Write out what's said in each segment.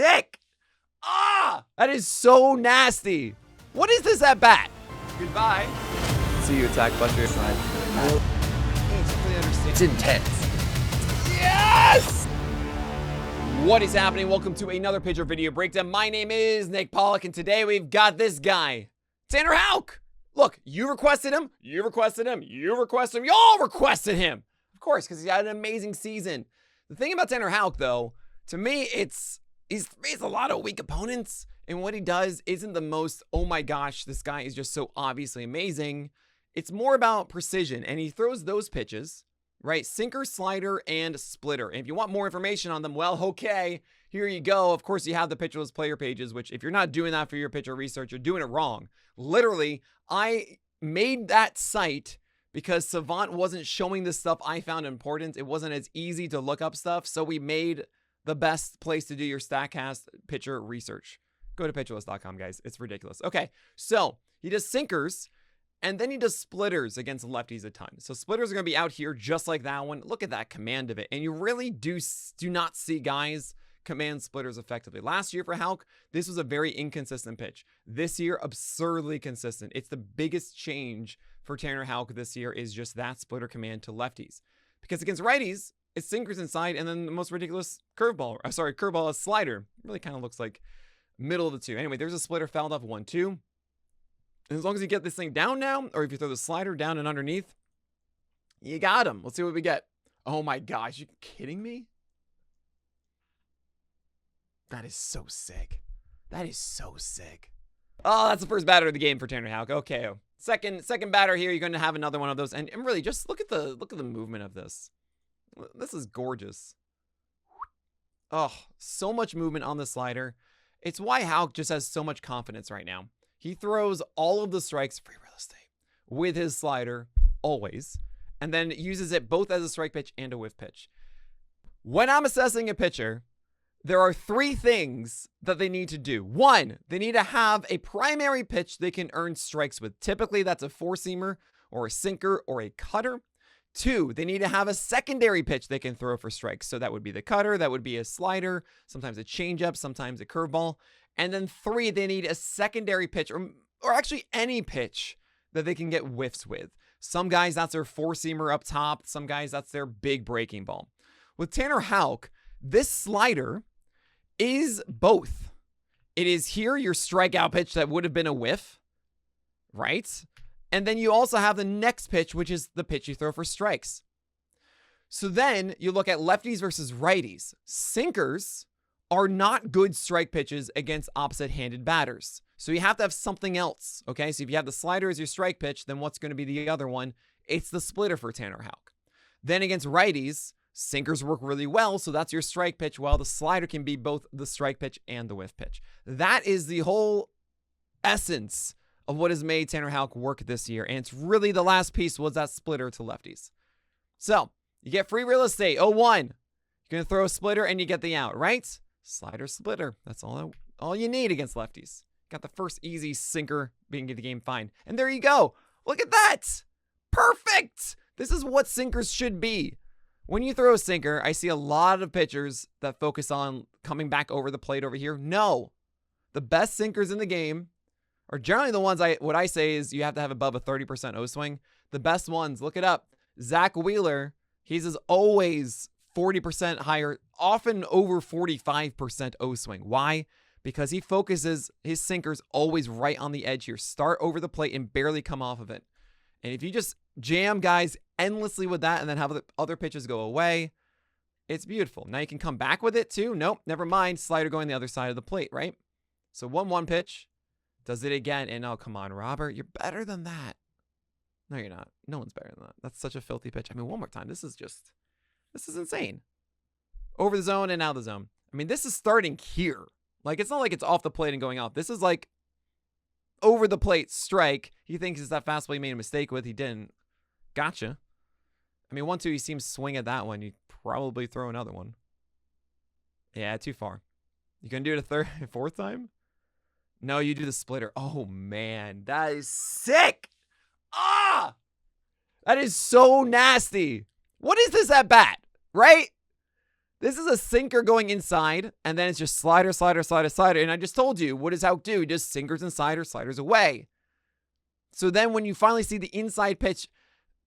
sick. Ah, that is so nasty. What is this at bat? Goodbye. See you attack Buster side. It's intense. Yes! What is happening? Welcome to another pitcher video breakdown. My name is Nick Pollack, and today we've got this guy, Tanner Houck. Look, you requested him, you requested him, you requested him, y'all requested him. Of course, because he had an amazing season. The thing about Tanner Houck, though, to me, he's faced a lot of weak opponents, and what he does isn't the most, oh my gosh, this guy is just so obviously amazing. It's more about precision, and he throws those pitches, right? Sinker, slider, and splitter. And if you want more information on them, well, okay, here you go. Of course, you have the Pitcher List player pages, which if you're not doing that for your pitcher research, you're doing it wrong. Literally, I made that site because Savant wasn't showing the stuff I found important. It wasn't as easy to look up stuff, so we made the best place to do your StatCast pitcher research. Go to pitcherlist.com, guys. It's ridiculous. Okay, so he does sinkers, and then he does splitters against lefties a ton. So splitters are going to be out here just like that one. Look at that command of it. And you really do not see guys command splitters effectively. Last year for Houck, this was a very inconsistent pitch. This year, absurdly consistent. It's the biggest change for Tanner Houck this year is just that splitter command to lefties. Because against righties, it's sinkers inside and then the most ridiculous curveball is slider. It really kind of looks like middle of the two. Anyway, there's a splitter fouled off 1-2. And as long as you get this thing down now, or if you throw the slider down and underneath, you got him. Let's see what we get. Oh my gosh, you kidding me? That is so sick. That is so sick. Oh, that's the first batter of the game for Tanner Houck. Okay. Second batter here, you're going to have another one of those. And really, just look at the movement of this. This is gorgeous. Oh, so much movement on the slider. It's why Houck just has so much confidence right now. He throws all of the strikes, free real estate, with his slider, always, and then uses it both as a strike pitch and a whiff pitch. When I'm assessing a pitcher, there are three things that they need to do. One, they need to have a primary pitch they can earn strikes with. Typically, that's a four-seamer or a sinker or a cutter. Two, they need to have a secondary pitch they can throw for strikes. So that would be the cutter, that would be a slider, sometimes a changeup, sometimes a curveball. And then three, they need a secondary pitch or actually any pitch that they can get whiffs with. Some guys, that's their four-seamer up top. Some guys, that's their big breaking ball. With Tanner Houck, this slider is both. It is here your strikeout pitch that would have been a whiff, right? And then you also have the next pitch, which is the pitch you throw for strikes. So then you look at lefties versus righties. Sinkers are not good strike pitches against opposite-handed batters. So you have to have something else, okay? So if you have the slider as your strike pitch, then what's going to be the other one? It's the splitter for Tanner Houck. Then against righties, sinkers work really well, so that's your strike pitch, while the slider can be both the strike pitch and the whiff pitch. That is the whole essence of what has made Tanner Houck work this year, and it's really the last piece was that splitter to lefties. So you get free real estate, 0-1. You're going to throw a splitter and you get the out, right? Slider, splitter. That's all you need against lefties. Got the first easy sinker being the game fine. And there you go. Look at that. Perfect. This is what sinkers should be. When you throw a sinker, I see a lot of pitchers that focus on coming back over the plate over here. No. The best sinkers in the game are generally the ones what I say is you have to have above a 30% O swing. The best ones, look it up. Zach Wheeler, he's as always 40% higher, often over 45% O swing. Why? Because he focuses his sinkers always right on the edge here. Start over the plate and barely come off of it. And if you just jam guys endlessly with that and then have the other pitches go away, it's beautiful. Now you can come back with it too. Nope, never mind. Slider going the other side of the plate, right? So 1-1 pitch. Does it again. And oh, come on, Robert. You're better than that. No, you're not. No one's better than that. That's such a filthy pitch. I mean, one more time. This is insane. Over the zone and out of the zone. I mean, this is starting here. Like, it's not like it's off the plate and going off. This is like over the plate strike. He thinks it's that fastball he made a mistake with. He didn't. Gotcha. I mean, 1-2, he seems to swing at that one. You probably throw another one. Yeah, too far. You gonna do it a fourth time? No, you do the splitter. Oh, man. That is sick. Ah! That is so nasty. What is this at bat? Right? This is a sinker going inside, and then it's just slider, slider, slider, slider. And I just told you, what does Houck do? He just sinkers and sliders away. So then when you finally see the inside pitch,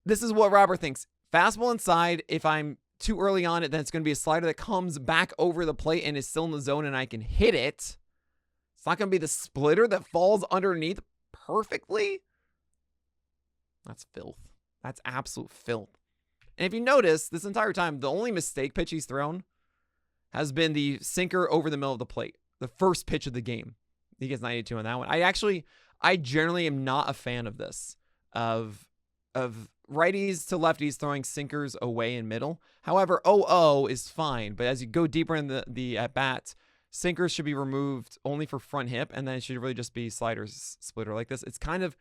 this is what Robert thinks. Fastball inside, if I'm too early on it, then it's going to be a slider that comes back over the plate and is still in the zone and I can hit it. It's not going to be the splitter that falls underneath perfectly. That's filth. That's absolute filth. And if you notice, this entire time, the only mistake pitch he's thrown has been the sinker over the middle of the plate. The first pitch of the game. He gets 92 on that one. I generally am not a fan of this. Of righties to lefties throwing sinkers away in middle. However, 0-0 is fine. But as you go deeper in the at-bat, sinkers should be removed only for front hip. And then it should really just be sliders splitter like this. It's kind of,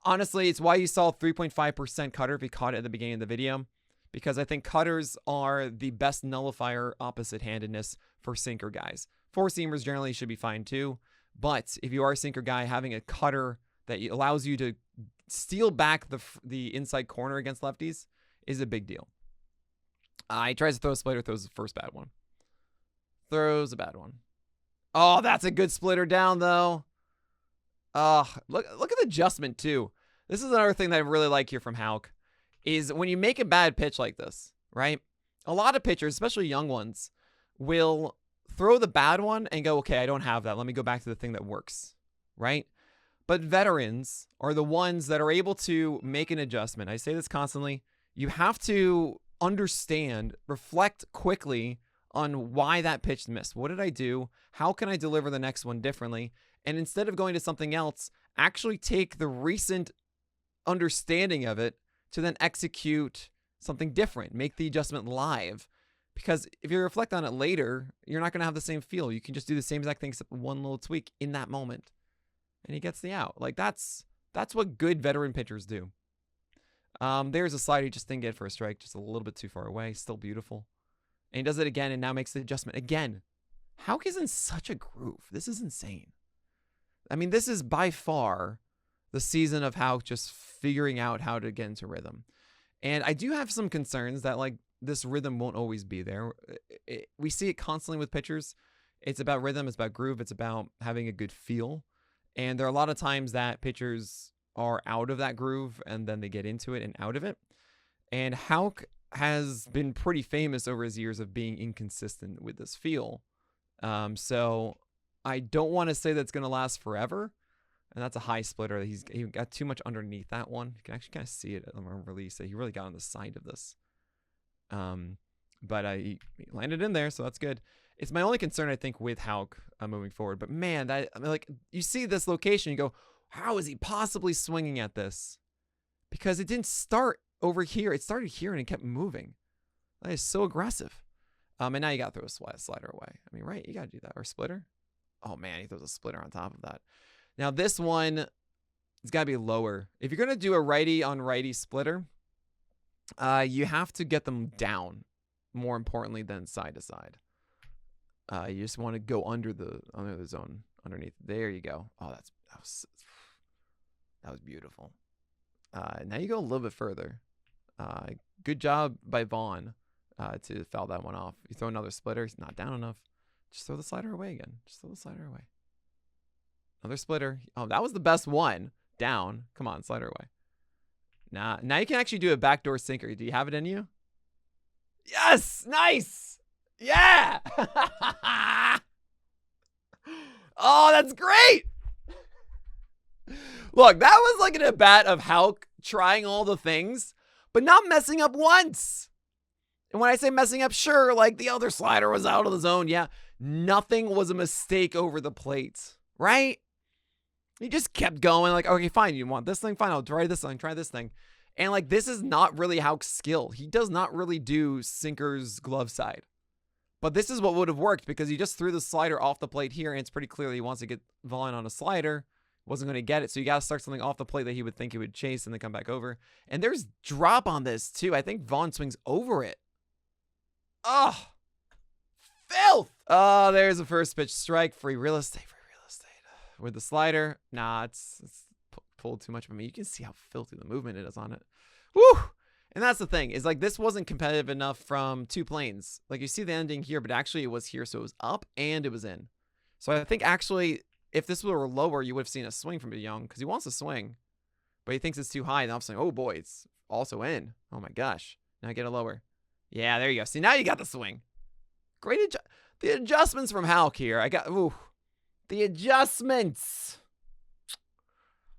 honestly, it's why you saw 3.5% cutter if you caught it at the beginning of the video. Because I think cutters are the best nullifier opposite-handedness for sinker guys. Four-seamers generally should be fine too. But if you are a sinker guy, having a cutter that allows you to steal back the inside corner against lefties is a big deal. He tries to throw a splitter, throws the first bad one. Throws a bad one. Oh, that's a good splitter down, though. Look at the adjustment, too. This is another thing that I really like here from Houck. Is when you make a bad pitch like this, right? A lot of pitchers, especially young ones, will throw the bad one and go, okay, I don't have that. Let me go back to the thing that works, right? But veterans are the ones that are able to make an adjustment. I say this constantly. You have to understand, reflect quickly on why that pitch missed. What did I do? How can I deliver the next one differently? And instead of going to something else, actually take the recent understanding of it to then execute something different, make the adjustment live. Because if you reflect on it later, you're not going to have the same feel. You can just do the same exact thing except one little tweak in that moment. And he gets the out. Like, that's what good veteran pitchers do. There's a slide he just didn't get for a strike, just a little bit too far away. Still beautiful. And he does it again and now makes the adjustment again. Houck is in such a groove. This is insane. I mean, this is by far the season of Houck just figuring out how to get into rhythm. And I do have some concerns that, like, this rhythm won't always be there. We see it constantly with pitchers. It's about rhythm. It's about groove. It's about having a good feel. And there are a lot of times that pitchers are out of that groove and then they get into it and out of it. And Houck has been pretty famous over his years of being inconsistent with this feel. So I don't want to say that's going to last forever. And that's a high splitter. He got too much underneath that one. You can actually kind of see it on release. He really got on the side of this. But he landed in there, so that's good. It's my only concern, I think, with Houck moving forward. But man, you see this location, you go, how is he possibly swinging at this? Because it didn't start over here. It started here and it kept moving. That is so aggressive. And now you got to throw a slider away. I mean, right? You got to do that. Or splitter. Oh man, he throws a splitter on top of that. Now this one, it's got to be lower. If you're going to do a righty on righty splitter, you have to get them down, more importantly than side to side. You just want to go under the zone underneath. There you go. Oh, that was beautiful. Now you go a little bit further. Good job by Vaughn to foul that one off. You throw another splitter. He's not down enough. Just throw the slider away again. Just throw the slider away. Another splitter. Oh, that was the best one. Down. Come on, slider away. Now you can actually do a backdoor sinker. Do you have it in you? Yes! Nice! Yeah! Oh, that's great! Look, that was like an at-bat of Houck trying all the things, but not messing up once. And when I say messing up, sure, like the other slider was out of the zone. Yeah, nothing was a mistake over the plate, right? He just kept going like, okay, fine, you want this thing? Fine, I'll try this thing. And like, this is not really Houck's skill. He does not really do sinkers glove side. But this is what would have worked because he just threw the slider off the plate here, and it's pretty clear he wants to get Vaughn on a slider. Wasn't going to get it, so you got to start something off the plate that he would think he would chase and then come back over. And there's drop on this, too. I think Vaughn swings over it. Oh, filth! Oh, there's a first pitch strike. Free real estate. With the slider, nah, it's pulled too much of me. You can see how filthy the movement is on it. Woo! And that's the thing, is like this wasn't competitive enough from 2 planes. Like you see the ending here, but actually it was here, so it was up and it was in. So I think actually if this were lower, you would have seen a swing from DeYoung because he wants to swing, but he thinks it's too high. And I'm saying, oh boy, it's also in. Oh my gosh. Now get it lower. Yeah, there you go. See, now you got the swing. Great the adjustments from Houck here. The adjustments.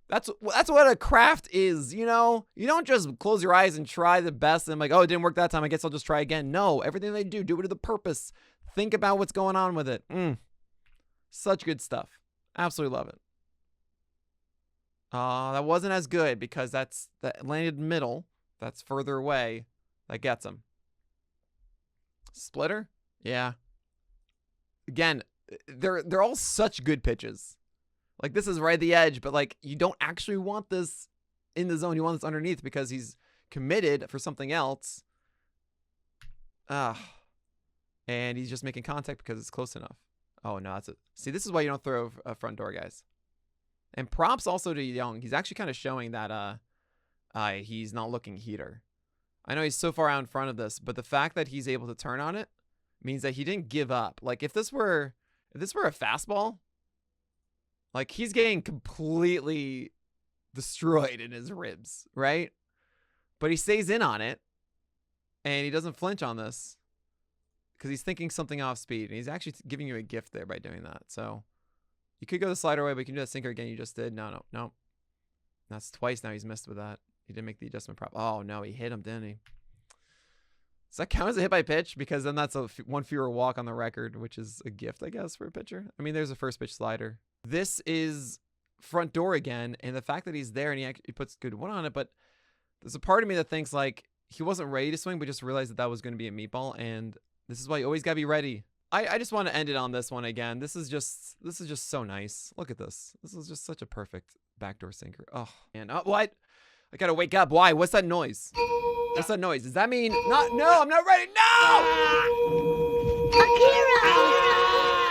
That's what a craft is, you know? You don't just close your eyes and try the best and like, oh, it didn't work that time, I guess I'll just try again. No, everything they do it with a purpose. Think about what's going on with it. Such good stuff. Absolutely love it. That wasn't as good because that landed middle. That's further away. That gets him. Splitter? Yeah. Again, they're all such good pitches. Like, this is right at the edge, but, like, you don't actually want this in the zone. You want this underneath because he's committed for something else. And he's just making contact because it's close enough. Oh, no, that's it. See, this is why you don't throw a front door, guys. And props also to Young. He's actually kind of showing that he's not looking heater. I know he's so far out in front of this, but the fact that he's able to turn on it means that he didn't give up. Like, if this were a fastball, like, he's getting completely destroyed in his ribs, right? But he stays in on it, and he doesn't flinch on this because he's thinking something off speed, and he's actually giving you a gift there by doing that. So you could go the slider away, but you can do that sinker again. You just did. No. That's twice now he's missed with that. He didn't make the adjustment prop. Oh, no, he hit him, didn't he? Does that count as a hit by pitch? Because then that's one fewer walk on the record, which is a gift, I guess, for a pitcher. I mean, there's a first pitch slider. This is front door again, and the fact that he's there and he puts good one on it, but there's a part of me that thinks like he wasn't ready to swing, but just realized that was going to be a meatball, and this is why you always got to be ready. I just want to end it on this one again. This is just so nice. Look at this. This is just such a perfect backdoor sinker. Oh, and what? I got to wake up. Why? What's that noise? What's that noise? Does that mean no, I'm not ready. No! Akira!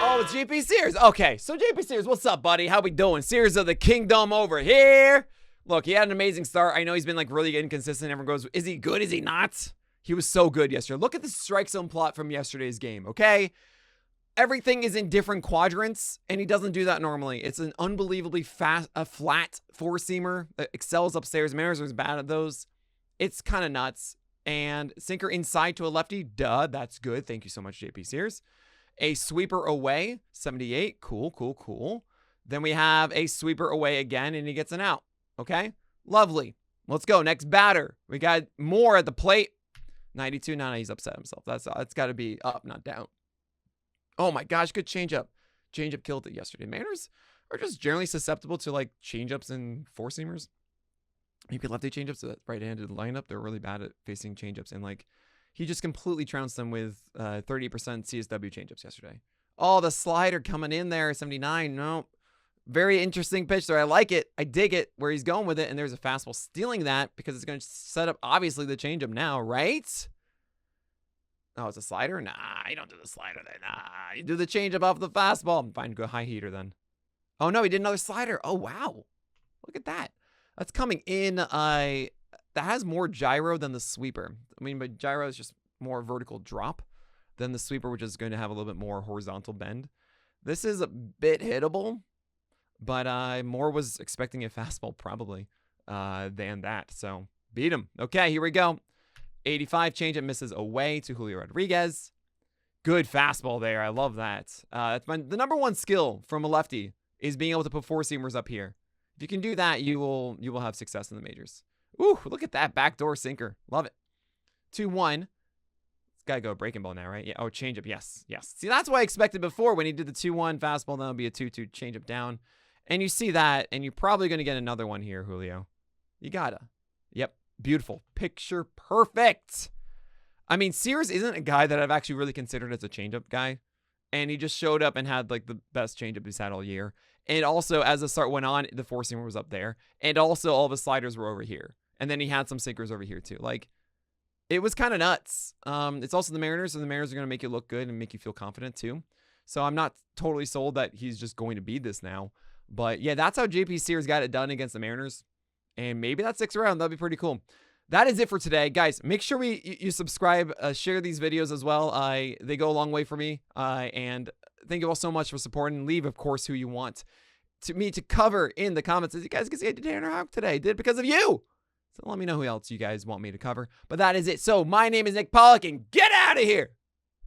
Oh, it's JP Sears. Okay, so JP Sears, what's up, buddy? How we doing? Sears of the Kingdom over here. Look, he had an amazing start. I know he's been like really inconsistent. Everyone goes, is he good? Is he not? He was so good yesterday. Look at the strike zone plot from yesterday's game, okay? Everything is in different quadrants, and he doesn't do that normally. It's an unbelievably flat four-seamer that excels upstairs. Mariners is bad at those. It's kind of nuts. And sinker inside to a lefty. Duh, that's good. Thank you so much, JP Sears. A sweeper away, 78. Cool. Then we have a sweeper away again, and he gets an out. Okay? Lovely. Let's go. Next batter. We got Moore at the plate. 92. No, he's upset himself. That's got to be up, not down. Oh my gosh, good changeup. Changeup killed it yesterday. Mariners are just generally susceptible to like changeups and four-seamers. You could lefty changeups to that right-handed lineup. They're really bad at facing changeups, and like he just completely trounced them with 30% CSW changeups yesterday. Oh, the slider coming in there, 79. No, very interesting pitch there. I like it. I dig it where he's going with it, and there's a fastball stealing that because it's going to set up obviously the changeup now, right? Oh, it's a slider? Nah, you don't do the slider there. Nah, you do the changeup off the fastball. Fine, go high heater then. Oh, no, he did another slider. Oh, wow. Look at that. That's coming in. That has more gyro than the sweeper. I mean, but gyro is just more vertical drop than the sweeper, which is going to have a little bit more horizontal bend. This is a bit hittable, but Moore was expecting a fastball probably than that. So beat him. Okay, here we go. 85 changeup misses away to Julio Rodriguez. Good fastball there. I love that. That's the number one skill from a lefty is being able to put four-seamers up here. If you can do that, you will have success in the majors. Ooh, look at that backdoor sinker. Love it. 2-1. It's got to go breaking ball now, right? Yeah. Oh, changeup. Yes. See, that's what I expected before when he did the 2-1 fastball. Then it'll be a 2-2 changeup down. And you see that, and you're probably going to get another one here, Julio. You gotta. Yep. Beautiful. Picture perfect. I mean, Sears isn't a guy that I've actually really considered as a changeup guy. And he just showed up and had like the best changeup he's had all year. And also, as the start went on, the four-seamer was up there. And also, all of his sliders were over here. And then he had some sinkers over here, too. Like, it was kind of nuts. It's also the Mariners, and the Mariners are going to make you look good and make you feel confident, too. So I'm not totally sold that he's just going to be this now. But, yeah, that's how JP Sears got it done against the Mariners. And maybe that sticks around. That'd be pretty cool. that is it for today, guys. Make sure you subscribe, share these videos as well. They go a long way for me. And thank you all so much for supporting. Leave, of course, who you want me to cover in the comments. As you guys can see, I did Tanner Houck today. I did it because of you. So let me know who else you guys want me to cover. But that is it. So my name is Nick Pollack, and get out of here.